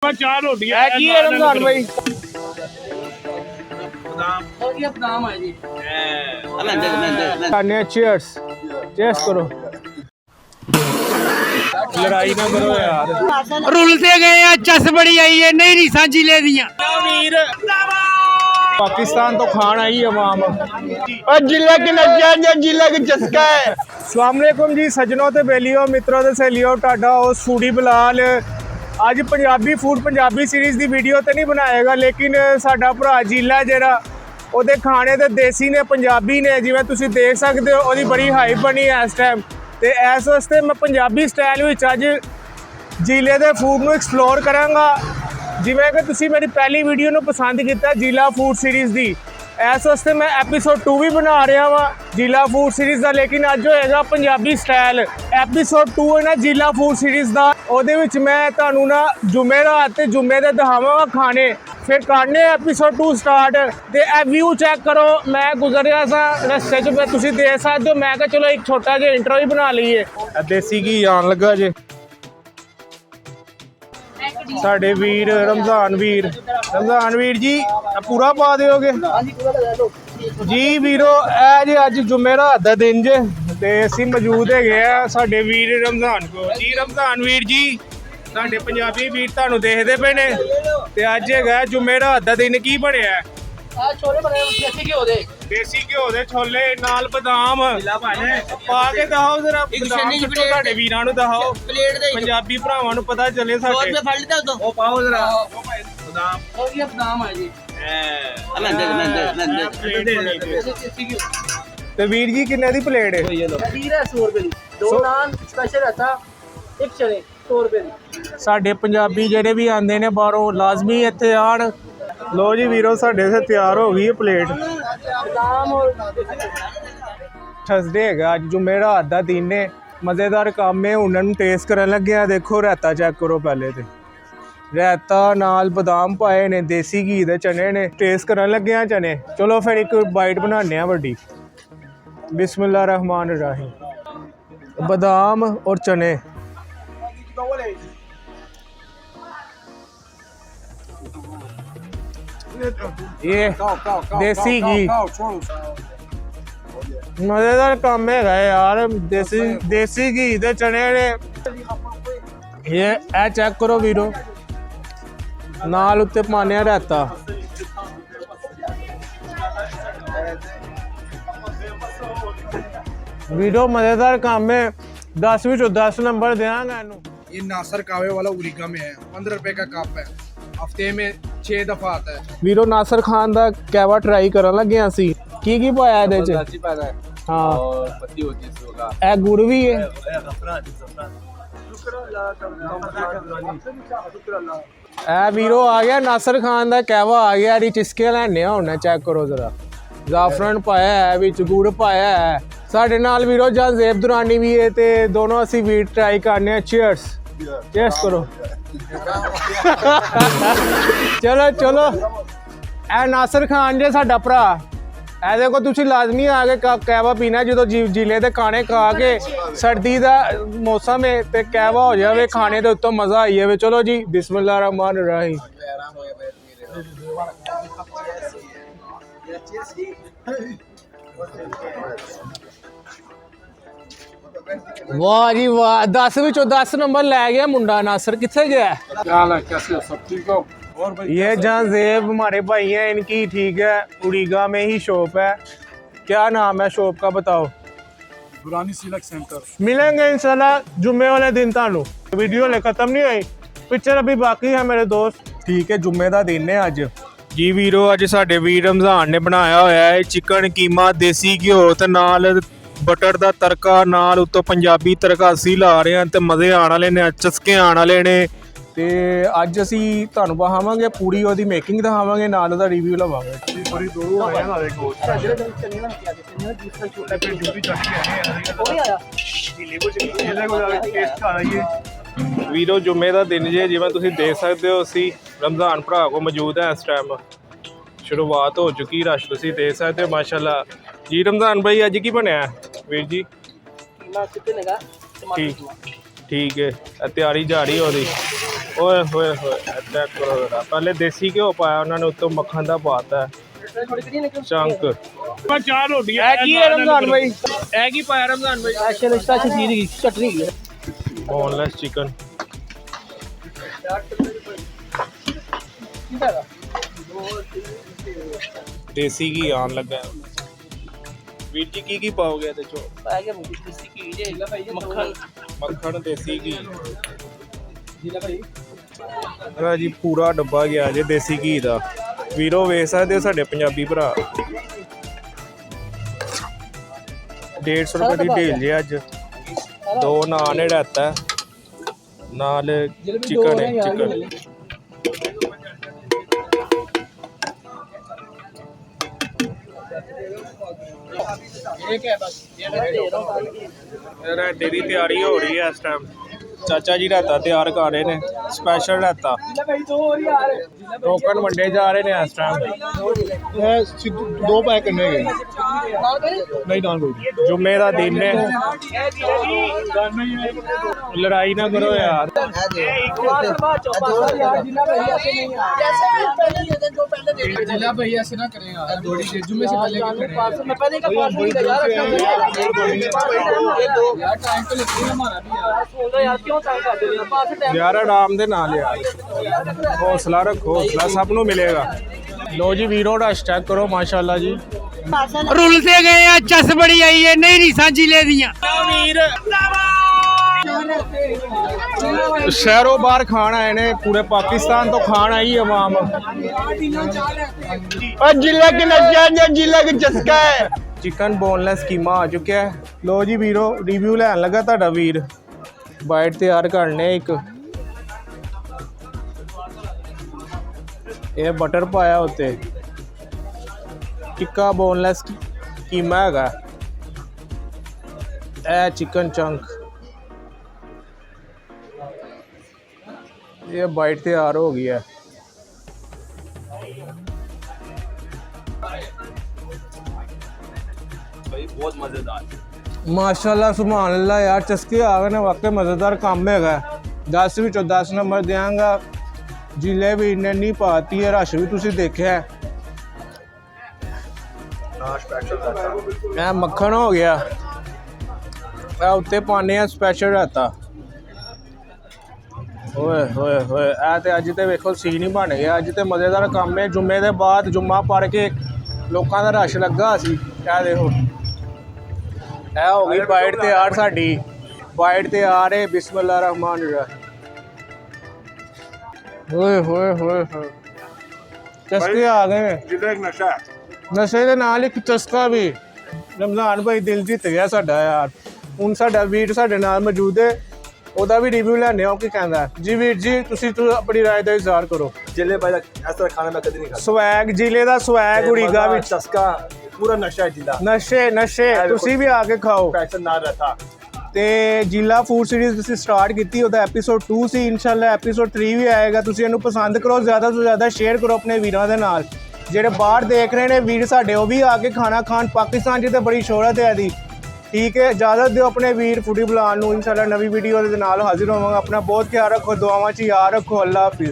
चार रोटियां है की है रमजान भाई बादाम है जी। चीयर्स चीयर्स करो लड़ाई ना करो यार रुलते गए हैं चस बड़ी आई है नहीं रीसा जिले दियां पाकिस्तान तो खान आई है माम और जिला की नजिया जिला की चस्का है। अस्सलामुअलैकुम जी सजनों ते बेलियो मित्रों ते सहेलियो टाडा उस फूडी बिलाल ਅੱਜ ਪੰਜਾਬੀ ਫੂਡ ਪੰਜਾਬੀ ਸੀਰੀਜ਼ ਦੀ ਵੀਡੀਓ ਤੇ ਨਹੀਂ ਬਣਾਏਗਾ ਲੇਕਿਨ ਸਾਡਾ ਭਰਾ ਜੀਲਾ ਜਿਹੜਾ ਉਹਦੇ ਖਾਣੇ ਤੇ ਦੇਸੀ ਨੇ ਪੰਜਾਬੀ ਨੇ ਜਿਵੇਂ ਤੁਸੀਂ ਦੇਖ ਸਕਦੇ ਹੋ ਉਹਦੀ ਬੜੀ ਹਾਈਪ ਬਣੀ ਹੈ ਇਸ ਟਾਈਮ ਤੇ ਇਸ ਵਾਸਤੇ ਮੈਂ ਪੰਜਾਬੀ ਸਟਾਈਲ ਵਿੱਚ ਅੱਜ ਜੀਲੇ ਦੇ ਫੂਡ ਨੂੰ ਐਕਸਪਲੋਰ ਕਰਾਂਗਾ ਜਿਵੇਂ ਕਿ ਤੁਸੀਂ ਮੇਰੀ ਪਹਿਲੀ ਵੀਡੀਓ ਨੂੰ ਪਸੰਦ ਕੀਤਾ ਜੀਲਾ ਫੂਡ ਸੀਰੀਜ਼ ਦੀ ਇਸ ਵਾਸਤੇ ਮੈਂ ਐਪੀਸੋਡ 2 ਵੀ ਬਣਾ ਰਿਹਾ ਵਾਂ ਜੀਲਾ ਫੂਡ ਸੀਰੀਜ਼ ਦਾ ਲੇਕਿਨ ਅੱਜ ਹੋਏਗਾ ਪੰਜਾਬੀ ਸਟਾਈਲ ਐਪੀਸੋਡ 2 ਹੈ ਨਾ ਜੀਲਾ ਫੂਡ ਸੀਰੀਜ਼ ਦਾ ਉਹਦੇ ਵਿੱਚ ਮੈਂ ਤੁਹਾਨੂੰ ਨਾ ਜੁਮੇ ਰਾਤ ਤੇ ਜੁਮੇ ਦੇ ਦਿਖਾਵਾਂਗਾ ਖਾਣੇ ਫਿਰ ਕਰਨੇ ਐਪੀਸੋਡ 2 ਸਟਾਰਟ ਤੇ ਇਹ ਵਿਊ ਚੈੱਕ ਕਰੋ ਮੈਂ ਗੁਜ਼ਰਿਆ ਸਾਂ ਰਸਤੇ 'ਚ ਤੁਸੀਂ ਦੇਖ ਸਕਦੇ ਹੋ ਮੈਂ ਕਿਹਾ ਚਲੋ ਇੱਕ ਛੋਟਾ ਜਿਹਾ ਇੰਟਰੋ ਹੀ ਬਣਾ ਲਈਏ ਦੇਸੀ ਘੀ ਆਉਣ ਲੱਗਾ ਜੇ ਸਾਡੇ ਵੀਰ ਰਮਜ਼ਾਨ ਵੀਰ ਜੀ ਪੂਰਾ ਪਾ ਦਿਓਗੇ ਜੀ ਵੀਰੋ ਇਹ ਜੇ ਅੱਜ ਜੁਮੇ ਰਾਤ ਦਾ ਦਿਨ ਜੇ ਤੇ ਅਸੀਂ ਮੌਜੂਦ ਹੈਗੇ ਆ ਸਾਡੇ ਵੀਰ ਰਮਜ਼ਾਨ ਕੋ ਜੀ ਰਮਜ਼ਾਨ ਵੀਰ ਜੀ ਸਾਡੇ ਪੰਜਾਬੀ ਵੀਰ ਤੁਹਾਨੂੰ ਦੇਖਦੇ ਪਏ ਨੇ ਤੇ ਅੱਜ ਹੈਗਾ ਜੁਮੇ ਰਾਤ ਦਾ ਦਿਨ ਕੀ ਬਣਿਆ ਆ ਛੋਲੇ ਬਣੇ ਦੇਸੀ ਘਿਓ ਦੇ ਛੋਲੇ ਨਾਲ ਬਦਾਮ ਪਾ ਕੇ ਦਿਖਾਓ ਜ਼ਰਾ ਬਦਾਮ ਕੱਟੋ ਤੁਹਾਡੇ ਵੀਰਾਂ ਨੂੰ ਦਿਖਾਓ ਪਲੇਟ ਦੇ ਪੰਜਾਬੀ ਭਰਾਵਾਂ ਨੂੰ ਪਤਾ ਚੱਲੇ ਸਾਡੇ ਫੜ ਲਿਆ ਉਦੋਂ ਉਹ ਪਾਓ ਜਰਾ ਬਾਦਾਮ ਇਹ ਬਾਦਾਮ ਹੈ ਜੀ ਤੇ ਵੀਰ ਜੀ ਕਿੰਨੇ ਦੀ ਪਲੇਟ ਹੈ ਖਦੀਰ ਹੈ 100 ਰੁਪਏ ਦੀ ਦੋ ਨਾਨ ਸਪੈਸ਼ਲ ਰਹਿਤਾ ਇੱਕ ਚਨੇ 100 ਰੁਪਏ ਦੀ ਸਾਡੇ ਪੰਜਾਬੀ ਜਿਹੜੇ ਵੀ ਆਉਂਦੇ ਨੇ ਬਾਹਰੋਂ ਲਾਜ਼ਮੀ ਇੱਥੇ ਆਣ ਲੋ ਜੀ ਵੀਰੋ ਸਾਡੇ ਇੱਥੇ ਤਿਆਰ ਹੋ ਗਈ ਹੈ ਪਲੇਟ ਬਾਦਾਮ ਔਰ ਥਰਸਡੇ ਹੈਗਾ ਅੱਜ ਜੁਮੇ ਰਾਤ ਦਾ ਦਿਨ ਨੇ ਮਜ਼ੇਦਾਰ ਕੰਮ ਹੈ ਉਹਨਾਂ ਨੂੰ ਟੇਸਟ ਕਰਨ ਲੱਗਿਆ ਦੇਖੋ ਰਾਇਤਾ ਚੈੱਕ ਕਰੋ ਪਹਿਲੇ ਤੇ ਰਾਇਤਾ ਨਾਲ ਬਦਾਮ ਪਾਏ ਨੇ ਦੇਸੀ ਘੀ ਦੇ ਚਨੇ ਨੇ ਟੇਸਟ ਕਰਨ ਲੱਗਿਆ ਚਨੇ ਚਲੋ ਫਿਰ ਇੱਕ ਬਾਈਟ ਬਣਾਉਂਦੇ ਆ ਵੱਡੀ ਬਿਸਮਿਲ੍ਲਾ ਰਹਿਮਾਨ ਰਹੀਮ ਬਦਾਮ ਔਰ ਚਨੇ ये देसी घी मजेदार काम है यार देसी घी दे चने ने ये ए चेक करो वीरो नाल उत्ते पाने रहता वीरो मजेदार काम है 10 विचों 10 नंबर देंगा इनू ये नासर कावे वाला उरिगा में है 15 रुपए का कप है हफ्ते में 6 दफा आता है ਵੀਰੋ ਨਾਸਰ ਖਾਨ ਦਾ ਕੈਵਾ ਟਰਾਈ ਕਰਨ ਲੱਗਿਆ ਸੀ ਕੀ ਪਾਇਆ ਇਹਦੇ ਚ ਹਾਂ पत्ती होती है इसका ਇਹ ਗੁੜ ਵੀ ਹੈ ਇਹ ਵੀਰੋ ਆ ਗਿਆ ਨਾਸਰ ਖਾਨ ਦਾ ਕੈਵਾ ਆ ਗਿਆ ਇਹਦੀ ਚਿਸਕੇ ਲੈਣੇ ਆ ਹੁਣ ਚੈੱਕ ਕਰੋ ਜ਼ਰਾ ਜ਼ਾਫਰਨ ਪਾਇਆ ਹੈ ਵਿੱਚ ਗੁੜ ਪਾਇਆ ਹੈ ਸਾਡੇ ਨਾਲ ਵੀਰੋ ਜਜ਼ੇਬ ਦੁਰਾਨੀ ਵੀ ਹੈ ਤੇ ਦੋਨੋਂ ਅਸੀਂ ਵੀ ਟਰਾਈ ਕਰਨੇ ਆ ਚੀਅਰਸ ਚੀਅਰਸ ਕਰੋ ਚਲੋ ਚਲੋ ਇਹ ਨਾਸਰ ਖਾਨ ਜੇ ਸਾਡਾ ਭਰਾ ਇਹਦੇ ਕੋਲ ਤੁਸੀਂ ਲਾਜ਼ਮੀ ਆ ਕੇ ਕਹਿਵਾ ਪੀਣਾ ਜਦੋਂ ਜ਼ਿਲ੍ਹੇ ਦੇ ਖਾਣੇ ਖਾ ਕੇ ਸਰਦੀ ਦਾ ਮੌਸਮ ਹੈ ਤੇ ਕਹਿਵਾ ਹੋ ਜਾਵੇ ਖਾਣੇ ਦੇ ਉੱਤੋਂ ਮਜ਼ਾ ਆਈ ਜਾਵੇ ਚਲੋ ਜੀ ਬਿਸਮਿਲ੍ਲਾ ਰਹਿਮਾਨ ਰਹੀਮ वाह जी वाह 10 विचों 10 नंबर लै गया मुंडा नासर किथे गया ये जहांजेब हमारे भाई हैं इनकी ठीक है उड़ीगा में ही शॉप है क्या नाम है शॉप का बताओ दुरानी सिलक सेंटर मिलेंगे इंशाल्लाह जुम्मे वाले दिन तानू वीडियो ले खत्म नहीं हुई पिक्चर अभी बाकी है मेरे दोस्त ठीक है जुम्मे का दिन है अज जी वीरो अज साडे वीर रमजान ने बनाया होया है चिकन कीमा देसी घिओ ते नाल बटर ਦਾ ਤੜਕਾ ਨਾਲ ਉੱਤੋਂ ਪੰਜਾਬੀ ਤੜਕਾ ਅਸੀਂ ਲਾ ਰਹੇ ਹਾਂ ਤੇ ਮਜ਼ੇ ਆਉਣ ਵਾਲੇ ਨੇ ਚਸਕੇ ਆਉਣ ਵਾਲੇ ਨੇ ਤੇ ਅੱਜ ਅਸੀਂ ਤੁਹਾਨੂੰ ਦਿਖਾਵਾਂਗੇ ਪੂਰੀ ਉਹਦੀ ਮੇਕਿੰਗ ਦਿਖਾਵਾਂਗੇ ਨਾਲ ਉਹਦਾ ਰਿਵਿਊ ਲਵਾਂਗੇ ਪੂਰੀ ਦੋ ਆਇਆ ਨਾਲੇ ਕੋਲ ਵੀਰੋ ਜੁਮੇ ਦਾ ਦਿਨ ਜੇ ਜਿਵੇਂ ਤੁਸੀਂ ਦੇਖ ਸਕਦੇ ਹੋ ਅਸੀਂ ਰਮਜ਼ਾਨ ਭਰਾ ਕੋ ਮੌਜੂਦ ਹੈ ਇਸ ਟਾਈਮ शुरुआत हो चुकी रश तुसी देख सकते हो माशाल्लाह जी रमजान भाई अज की बनया वीर जी ठीक है तैयारी जा रही हो रही ਓਏ ਹੋਏ ਹੋਏ ਚੈੱਕ ਕਰੋ ਜਰਾ ਪਹਿਲੇ ਦੇਸੀ ਘਿਓ ਪਾਇਆ ਉਹਨਾਂ ਨੇ ਉੱਤੋਂ ਮੱਖਣ ਦਾ ਪਾਤਾ ਚੰਕ ਚਾਰ ਰੋਟੀਆਂ ਇਹ ਕੀ ਹੈ ਰਮਜ਼ਾਨ ਭਾਈ ਇਹ ਕੀ ਪਾਇਆ ਰਮਜ਼ਾਨ ਭਾਈ स्पेशल चीज की चटनी की ਬੋਨਲੈਸ ਚਿਕਨ ਦੇਸੀ ਘੀ ਆਉਣ ਲੱਗਾ ਵੀਰ ਜੀ ਕੀ ਪਾਓਗੇ ਇਹਦੇ ਚੋਂ आगे देसी घी जेगा भाई मक्खन ਮੱਖਣ ਦੇਸੀ ਘੀ जिला भाई ਇਹਦਾ ਜੀ ਪੂਰਾ ਡੱਬਾ ਗਿਆ ਜੇ ਦੇਸੀ ਘੀ ਦਾ ਵੀਰੋ ਵੇਖ ਸਕਦੇ ਹੋ ਸਾਡੇ ਪੰਜਾਬੀ ਭਰਾ 150 ਰੁਪਏ ਦੀ ਢੇਲ ਜੇ ਅੱਜ 2 ਨਾਨ ਰਹਿਤਾ ਨਾਲ ਚਿਕਨ ਹੈ ਚਿਕਨ एक है बस ये दे रहा हूं ਰਾਇਤੇ ਦੀ ਤਿਆਰੀ ਹੋ ਰਹੀ ਹੈ ਇਸ ਟਾਈਮ ਚਾਚਾ ਜੀ ਰਾਇਤਾ ਤਿਆਰ ਕਰ ਰਹੇ ਨੇ ਸਪੈਸ਼ਲ ਰਾਇਤਾ जिला भाई 2 और यार ਟੋਕਨ ਵੰਡੇ ਜਾ ਰਹੇ ਨੇ ਇਸ ਟਾਈਮ ਇਹ 2 ਪੈਕ ਕਰਨੇ ਗਏ ਨਹੀਂ ਨਾਲ ਕੋਈ ਜੁਮੇ ਦਾ ਦਿਨ ਹੈ ਲੜਾਈ ਨਾ ਕਰੋ ਯਾਰ जिला भाई ऐसे नहीं जैसे पहले लेते जो पहले दे रहे जिला भाई ऐसे ना करेगा थोड़ी देर जुम्मे से पहले क्यों करें? मैं पहले का पास नहीं यार यार टाइम तो लगता है हमारा भी यार बोल रहा यार क्यों टाइम कर दे रहे पास टाइम ਯਾਰ ਆਰਾਮ ਦੇ ਨਾਲ ਯਾਰ ਹੌਸਲਾ ਰੱਖੋ ਹੌਸਲਾ ਸਭ ਨੂੰ ਮਿਲੇਗਾ ਲੋ ਜੀ ਵੀਰੋ ਰਸ਼ ਚੈੱਕ ਕਰੋ ਮਾਸ਼ਾਅੱਲਾ ਜੀ ਰੁਲਦੇ ਗਏ ਆ ਚਸ ਬੜੀ ਆਈ ਹੈ ਨਹੀਂ ਰੀਸਾਂ ਜ਼ਿਲ੍ਹੇ ਦੀਆਂ ਵੀਰ ਸ਼ਹਿਰੋਂ ਬਾਹਰ ਖਾਣ ਆਏ ਨੇ ਪੂਰੇ ਪਾਕਿਸਤਾਨ ਤੋਂ ਖਾਣ ਆਈ ਆਵਾਮ और जिला की नशा जो जिला की चस्का है ਚਿਕਨ ਬੋਨਲੈਸ ਕੀਮਾ ਆ ਚੁੱਕਿਆ ਹੈ ਲੋ ਜੀ ਵੀਰੋ ਰਿਵਿਊ ਲੈਣ ਲੱਗਾ ਤੁਹਾਡਾ ਵੀਰ ਬਾਈਟ ਤਿਆਰ ਕਰਨੇ ਇੱਕ ਇਹ ਬਟਰ ਪਾਇਆ ਉੱਤੇ ਟਿੱਕਾ ਬੋਨਲੈਸ ਕੀਮਾ ਹੈਗਾ ਇਹ ਚਿਕਨ ਚੰਕ ਇਹ ਬਾਈਟ ਤਿਆਰ ਹੋ ਗਈ ਹੈ ਮਾਸ਼ਾਅੱਲਾ ਸੁਭਾਨ ਅੱਲਾ ਯਾਰ ਚਸਕੇ ਆ ਗਏ ਨੇ ਵਾਕਈ ਮਜ਼ੇਦਾਰ ਕੰਮ ਹੈਗਾ 10 ਵਿੱਚੋਂ 10 ਨੰਬਰ ਦਿਆਂਗਾ ਜ਼ਿਲ੍ਹੇ ਵੀ ਇੰਨੇ ਨਹੀਂ ਪਾਤੀ ਹੈ ਰਸ਼ ਵੀ ਤੁਸੀਂ ਦੇਖਿਆ ਇਹ ਮੱਖਣ ਹੋ ਗਿਆ ਇਹ ਉੱਤੇ ਪਾਣੇ ਆ ਸਪੈਸ਼ਲ ਰਾਤਾ ਓਏ ਹੋਏ ਹੋਏ ਇਹ ਤੇ ਅੱਜ ਤੇ ਵੇਖੋ ਸੀਨ ਹੀ ਬਣ ਗਿਆ ਅੱਜ ਤੇ ਮਜ਼ੇਦਾਰ ਕੰਮ ਹੈ ਜੁਮੇ ਦੇ ਬਾਅਦ ਜੁਮਾ ਪੜ ਕੇ ਲੋਕਾਂ ਦਾ ਰਸ਼ ਲੱਗਾ ਸੀ ਇਹ ਦੇਖੋ ਇਹ ਹੋ ਗਈ ਬਾਈਟ ਤਿਆਰ ਸਾਡੀ ਬਾਈਟ ਤਿਆਰ ਹੈ ਬਿਸਮਿਲ੍ਲਾ ਰਹਿਮਾਨ ਰਹੀਮ ਓਏ ਹੋਏ ਹੋਏ ਹੋਏ ਚਸਕੇ ਆ ਗਏ ਨੇ जिला एक नशा है ਨਸ਼ੇ ਦੇ ਨਾਲ ਇੱਕ ਚਸਕਾ ਵੀ ਰਮਜ਼ਾਨ ਭਾਈ ਦਿਲ ਜਿੱਤ ਗਿਆ ਸਾਡਾ ਯਾਰ ਹੁਣ ਸਾਡਾ ਵੀਰ ਸਾਡੇ ਨਾਲ ਮੌਜੂਦ ਹੈ ਉਹਦਾ ਵੀ ਰਿਵਿਊ ਲੈਣੇ ਆ ਉਹ ਕੀ ਕਹਿੰਦਾ ਜੀ ਵੀਰ ਜੀ ਤੁਸੀਂ ਆਪਣੀ ਰਾਏ ਦਾ ਇਜ਼ਹਾਰ ਕਰੋ जिले भाई ऐसा खाना मैं कभी नहीं खाता ਸਵੈਗ ਜ਼ਿਲ੍ਹੇ ਦਾ ਸਵੈਗ ਉੜੀਗਾ ਵਿੱਚ चस्का पूरा नशा है जिला ਨਸ਼ੇ ਤੁਸੀਂ ਵੀ ਆ ਕੇ ਖਾਓ पैसा ना रहता ਤੇ ਜ਼ਿਲ੍ਹਾ ਫੂਡ ਸੀਰੀਜ਼ ਤੁਸੀਂ ਸਟਾਰਟ ਕੀਤੀ ਉਹਦਾ ਐਪੀਸੋਡ 2 ਸੀ ਇਨਸ਼ਾਅੱਲਾ ਐਪੀਸੋਡ 3 ਵੀ ਆਏਗਾ ਤੁਸੀਂ ਇਹਨੂੰ ਪਸੰਦ ਕਰੋ ਜ਼ਿਆਦਾ ਤੋਂ ਜ਼ਿਆਦਾ ਸ਼ੇਅਰ ਕਰੋ ਆਪਣੇ ਵੀਰਾਂ ਦੇ ਨਾਲ ਜਿਹੜੇ ਬਾਹਰ ਦੇਖ ਰਹੇ ਨੇ ਵੀਰ ਸਾਡੇ ਉਹ ਵੀ ਆ ਕੇ ਖਾਣਾ ਖਾਣ ਪਾਕਿਸਤਾਨ 'ਚ ਤੇ ਬੜੀ ਸ਼ੋਹਰਤ ਹੈ ਇਹਦੀ ਠੀਕ ਹੈ ਇਜਾਜ਼ਤ ਦਿਓ ਆਪਣੇ ਵੀਰ ਫੂਡੀ ਬੁਲਾਉਣ ਨੂੰ ਇਨਸ਼ਾਅੱਲਾ ਨਵੀਂ ਵੀਡੀਓ ਦੇ ਨਾਲ ਹਾਜ਼ਰ ਹੋਵਾਂਗਾ ਆਪਣਾ ਬਹੁਤ ਖਿਆਲ ਰੱਖੋ ਦੁਆਵਾਂ 'ਚ ਯਾਦ ਰੱਖੋ ਅੱਲਾ ਹਾਫਿਜ਼